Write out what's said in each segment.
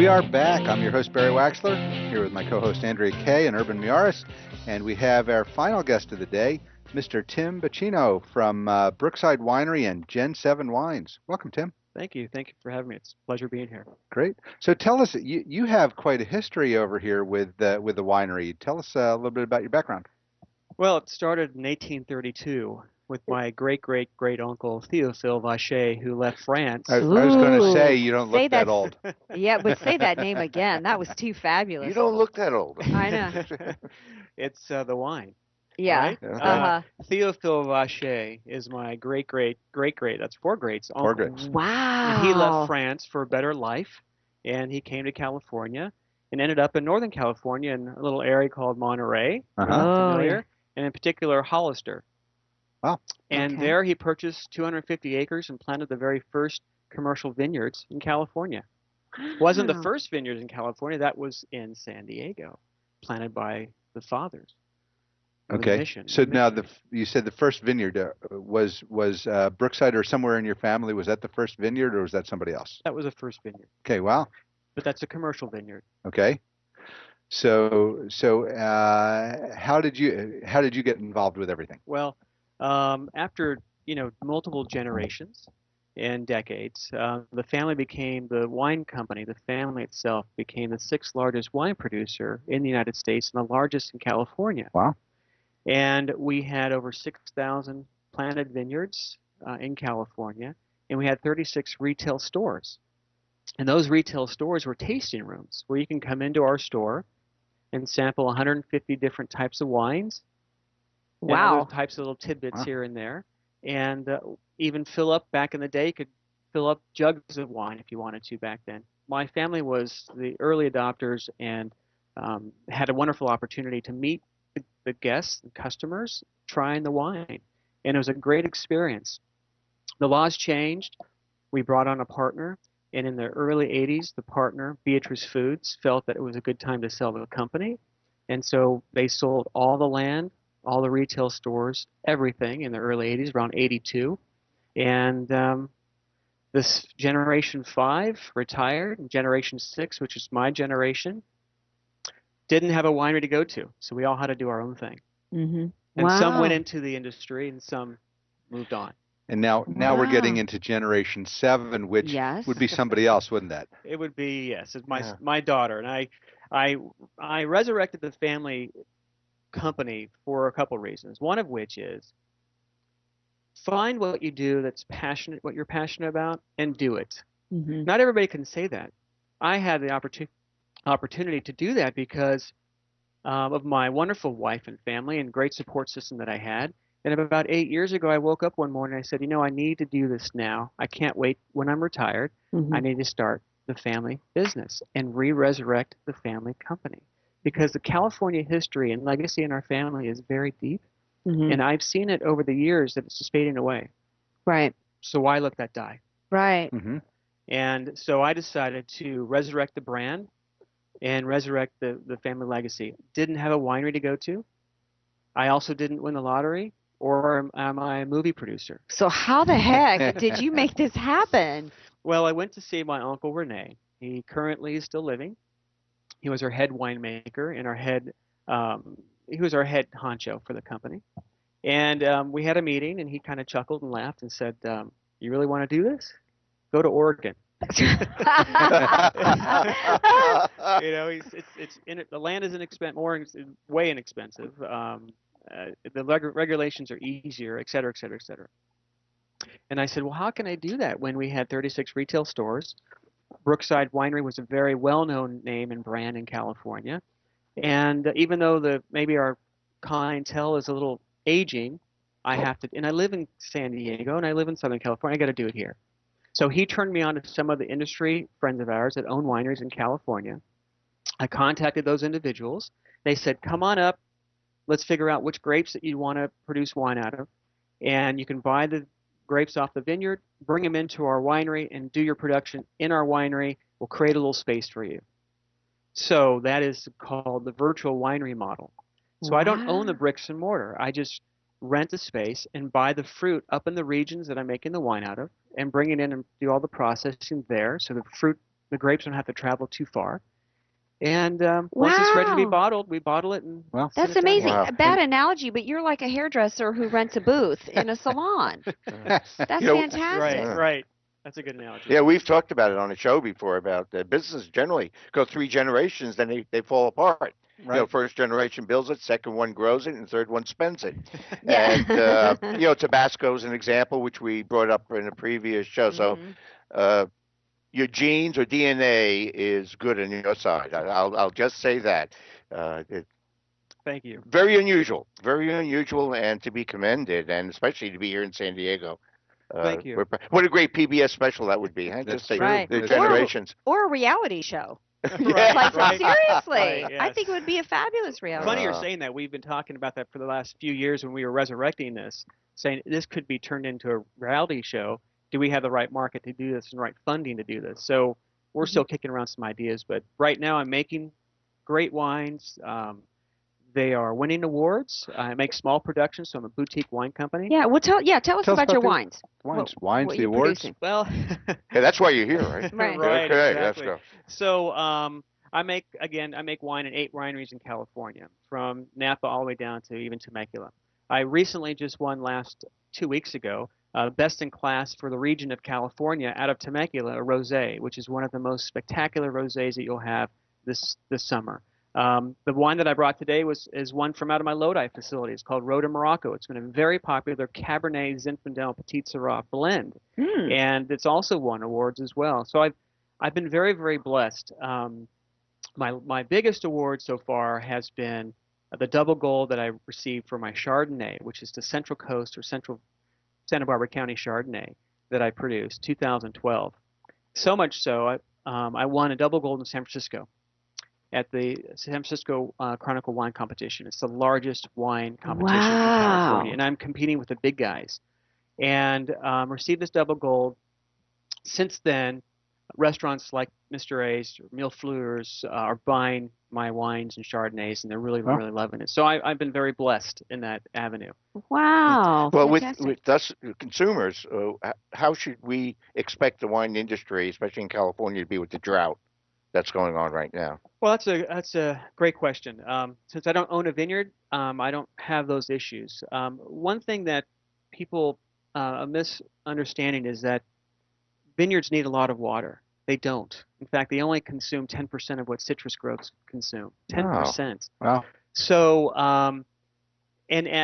We are back. I'm your host, Barry Waxler, here with my co-host, Andrea Kay and Urban Miaris. And we have our final guest of the day, Mr. Tim Bacino from Brookside Winery and Gen7 Wines. Welcome, Tim. Thank you. Thank you for having me. It's a pleasure being here. Great. So tell us, you have quite a history over here with the winery. Tell us a little bit about your background. Well, it started in 1832 with my great-great-great-uncle Théophile Vacher, who left France. I was going to say, you don't look that old. Yeah, but say that name again. That was too fabulous. You don't look that old. I know. It's the wine. Yeah. Right? Théophile Vacher is my great-great-great-great, that's four greats, uncle. Four greats. Wow. And he left France for a better life, and he came to California and ended up in Northern California in a little area called Monterey, familiar, and in particular Hollister. Wow. And there he purchased 250 acres and planted the very first commercial vineyards in California. Wasn't the first vineyards in California, that was in San Diego, planted by the fathers. Okay. So now you said the first vineyard was Brookside or somewhere in your family. Was that the first vineyard or was that somebody else? That was the first vineyard. Okay, wow. But that's a commercial vineyard. Okay. So how did you get involved with everything? Well, after multiple generations and decades, the family became the wine company. The family itself became the sixth largest wine producer in the United States and the largest in California. Wow! And we had over 6,000 planted vineyards in California, and we had 36 retail stores. And those retail stores were tasting rooms where you can come into our store and sample 150 different types of wines. Wow. And other types of little tidbits here and there. And even fill up, back in the day, you could fill up jugs of wine if you wanted to back then. My family was the early adopters and had a wonderful opportunity to meet the guests and customers trying the wine. And it was a great experience. The laws changed. We brought on a partner. And in the early 80s, the partner, Beatrice Foods, felt that it was a good time to sell the company. And so they sold all the land, all the retail stores, everything in the early 80s, around 82. And this Generation 5 retired, and Generation 6, which is my generation, didn't have a winery to go to. So we all had to do our own thing. Mm-hmm. And some went into the industry and some moved on. And now we're getting into Generation 7, which would be somebody else, wouldn't that? It would be, yes. It's my daughter. And I resurrected the family company for a couple reasons. One of which is find what you do that's passionate, what you're passionate about, and do it. Mm-hmm. Not everybody can say that. I had the opportunity to do that because of my wonderful wife and family and great support system that I had. And about 8 years ago, I woke up one morning and I said, I need to do this now. I can't wait when I'm retired. Mm-hmm. I need to start the family business and resurrect the family company. Because the California history and legacy in our family is very deep. Mm-hmm. And I've seen it over the years that it's just fading away. Right. So why let that die? Right. Mm-hmm. And so I decided to resurrect the brand and resurrect the family legacy. Didn't have a winery to go to. I also didn't win the lottery. Or am I a movie producer? So how the heck did you make this happen? Well, I went to see my uncle Rene. He currently is still living. He was our head winemaker and he was our head honcho for the company. And we had a meeting, and he kind of chuckled and laughed and said, "You really want to do this? Go to Oregon." The land is way inexpensive. The regulations are easier, et cetera, et cetera, et cetera. And I said, well, how can I do that when we had 36 retail stores? Brookside Winery was a very well-known name and brand in California. And even though maybe our clientele is a little aging, I have to, and I live in San Diego and I live in Southern California, I got to do it here. So he turned me on to some of the industry friends of ours that own wineries in California. I contacted those individuals. They said, come on up. Let's figure out which grapes that you want to produce wine out of. And you can buy the grapes off the vineyard, bring them into our winery, and do your production in our winery. We'll create a little space for you. So that is called the virtual winery model. So I don't own the bricks and mortar. I just rent a space and buy the fruit up in the regions that I'm making the wine out of and bring it in and do all the processing there. So the fruit the grapes don't have to travel too far. And once it's ready to be bottled, we bottle it and Well, that's send it down. amazing. Wow. A bad analogy, but you're like a hairdresser who rents a booth in a salon. That's fantastic. Right. That's a good analogy. Yeah, we've talked about it on the show before about businesses generally go 3 generations, then they fall apart. Right. You know, first generation builds it, second one grows it, and third one spends it. Yeah. And you know, Tabasco is an example which we brought up in a previous show. So your genes or DNA is good on your side. I'll just say that. Thank you. Very unusual, and to be commended, and especially to be here in San Diego. Thank you. What a great PBS special that would be. Huh? That's Just say right. the generations. Or a reality show. Yeah. Like, seriously. Right, yes. I think it would be a fabulous reality Funny you're Uh, saying that. We've been talking about that for the last few years when we were resurrecting this, saying this could be turned into a reality show. Do we have the right market to do this and right funding to do this? So we're still kicking around some ideas, but right now I'm making great wines. They are winning awards. I make small productions, so I'm a boutique wine company. Yeah, well, tell us Tell us about your about wines. Wines, What the you're awards. producing. Well, Yeah, that's why you're here, right? Right. Right, Okay, exactly. let's go. So I make wine in 8 wineries in California, from Napa all the way down to even Temecula. I recently just won 2 weeks ago, best in class for the region of California out of Temecula, a rosé, which is one of the most spectacular rosés that you'll have this summer. The wine that I brought today is one from out of my Lodi facility. It's called Rota Morocco. It's been a very popular Cabernet Zinfandel Petit Syrah blend, and it's also won awards as well. So I've been very, very blessed. My biggest award so far has been the double gold that I received for my Chardonnay, which is the Central Coast or Central Santa Barbara County Chardonnay that I produced, 2012. So much so, I won a double gold in San Francisco at the San Francisco Chronicle Wine Competition. It's the largest wine competition in California, and I'm competing with the big guys. And received this double gold. Since then, restaurants like Mr. A's, Mille Fleurs are buying my wines and Chardonnays, and they're really, really loving it. So I've been very blessed in that avenue. Wow. Well, fantastic. with us consumers, how should we expect the wine industry, especially in California, to be with the drought that's going on right now? Well, that's a great question. Since I don't own a vineyard, I don't have those issues. One thing that people a misunderstanding is that vineyards need a lot of water. They don't. In fact, they only consume 10% of what citrus groves consume. 10%. Wow. So, and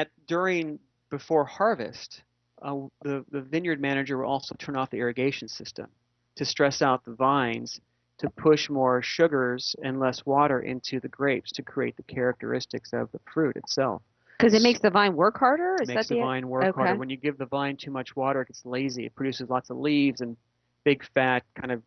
before harvest, the vineyard manager will also turn off the irrigation system to stress out the vines, to push more sugars and less water into the grapes to create the characteristics of the fruit itself. Because it makes the vine work harder? It makes the vine work harder. When you give the vine too much water, it gets lazy. It produces lots of leaves and big, fat, kind of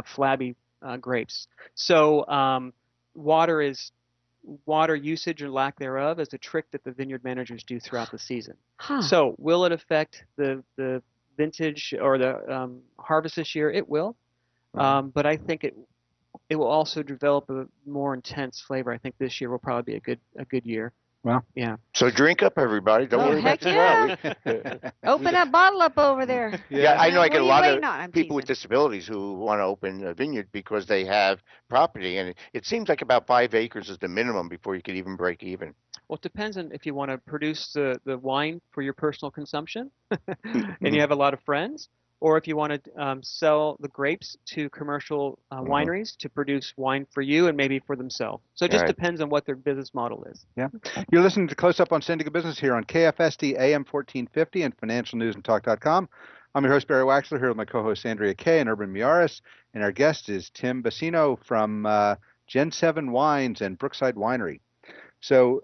flabby grapes. So water usage or lack thereof is a trick that the vineyard managers do throughout the season. So will it affect the vintage or the harvest this year? It will. But I think it will also develop a more intense flavor. I think this year will probably be a good year. Well, yeah. So drink up, everybody. Don't worry about heck the drought. Open that bottle up over there. Yeah, I know I get a lot of I'm people with teasing. disabilities who want to open a vineyard because they have property, and it seems like about 5 acres is the minimum before you could even break even. Well, it depends on if you want to produce the wine for your personal consumption and you have a lot of friends, or if you want to sell the grapes to commercial wineries to produce wine for you and maybe for themselves. So it just depends on what their business model is. Yeah. You're listening to Close Up on San Diego Business here on KFSD AM 1450 and financialnewsandtalk.com. I'm your host, Barry Waxler, here with my co-hosts Andrea Kay and Urban Miaris, and our guest is Tim Bacino from Gen7 Wines and Brookside Winery. So,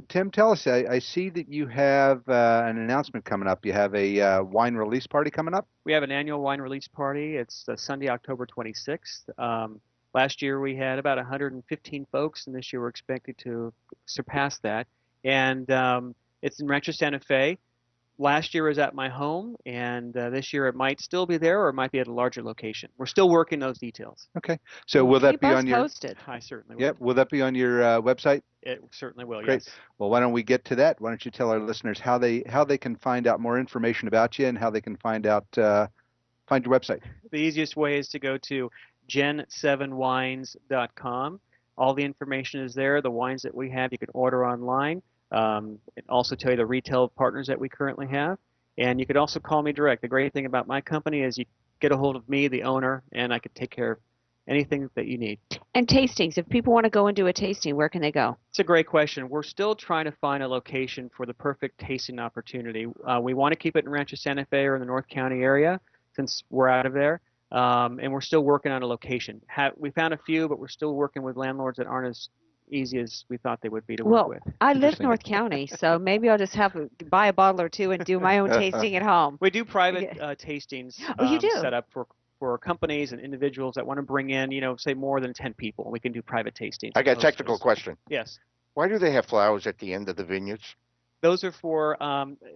Tim, tell us, I see that you have an announcement coming up. You have a wine release party coming up? We have an annual wine release party. It's Sunday, October 26th. Last year we had about 115 folks, and this year we're expected to surpass that. And it's in Rancho Santa Fe. Last year was at my home, and this year it might still be there or it might be at a larger location. We're still working those details. Okay. So will that be on your... posted. I certainly will. Yep. Will that be on your website? It certainly will, Great. yes. Well, why don't we get to that? Why don't you tell our listeners how they can find out more information about you and how they can find out find your website? The easiest way is to go to gen7wines.com. All the information is there. The wines that we have, you can order online. It also tell you the retail partners that we currently have. And you could also call me direct. The great thing about my company is you get a hold of me, the owner, and I could take care of anything that you need. And tastings. If people want to go and do a tasting, where can they go? It's a great question. We're still trying to find a location for the perfect tasting opportunity. We want to keep it in Rancho Santa Fe or in the North County area since we're out of there. And we're still working on a location. We found a few, but we're still working with landlords that aren't as easy as we thought they would be to work with. I live North County, so maybe I'll just buy a bottle or two and do my own tasting at home. We do private tastings you do? set up for companies and individuals that want to bring in, say more than 10 people. We can do private tastings. I got a technical question. Yes. Why do they have flowers at the end of the vineyards? Those are for,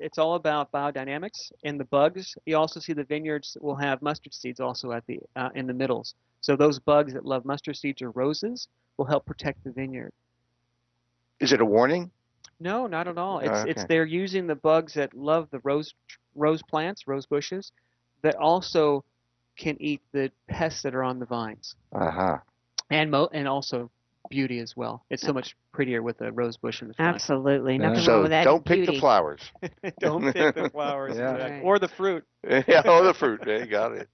it's all about biodynamics and the bugs. You also see the vineyards will have mustard seeds also at the in the middles. So those bugs that love mustard seeds or roses will help protect the vineyard. Is it a warning? No, not at all. It's okay. it's they're using the bugs that love the rose plants, rose bushes, that also can eat the pests that are on the vines. Uh-huh. And also beauty as well. It's so much prettier with a rose bush in the front. Absolutely. Nothing So wrong with that. don't pick beauty. the flowers. Don't pick the flowers. Yeah. Exactly. Or the fruit. Yeah, or the fruit. There you got it.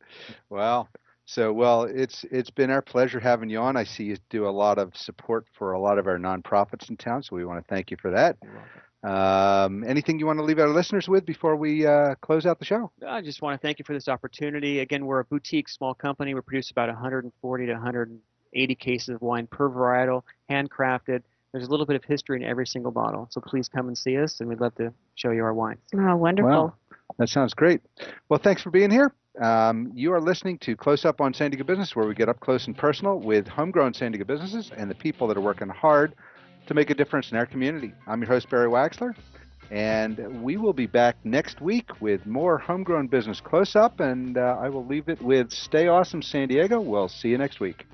Well, it's been our pleasure having you on. I see you do a lot of support for a lot of our nonprofits in town, so we want to thank you for that. You're welcome. Anything you want to leave our listeners with before we close out the show? I just want to thank you for this opportunity. Again, we're a boutique small company. We produce about 140 to 180 cases of wine per varietal, handcrafted. There's a little bit of history in every single bottle. So please come and see us, and we'd love to show you our wines. Oh, wonderful. Well, that sounds great. Well, thanks for being here. You are listening to Close Up on San Diego Business, where we get up close and personal with homegrown San Diego businesses and the people that are working hard to make a difference in our community. I'm your host, Barry Waxler, and we will be back next week with more homegrown business close up, and I will leave it with Stay Awesome San Diego. We'll see you next week.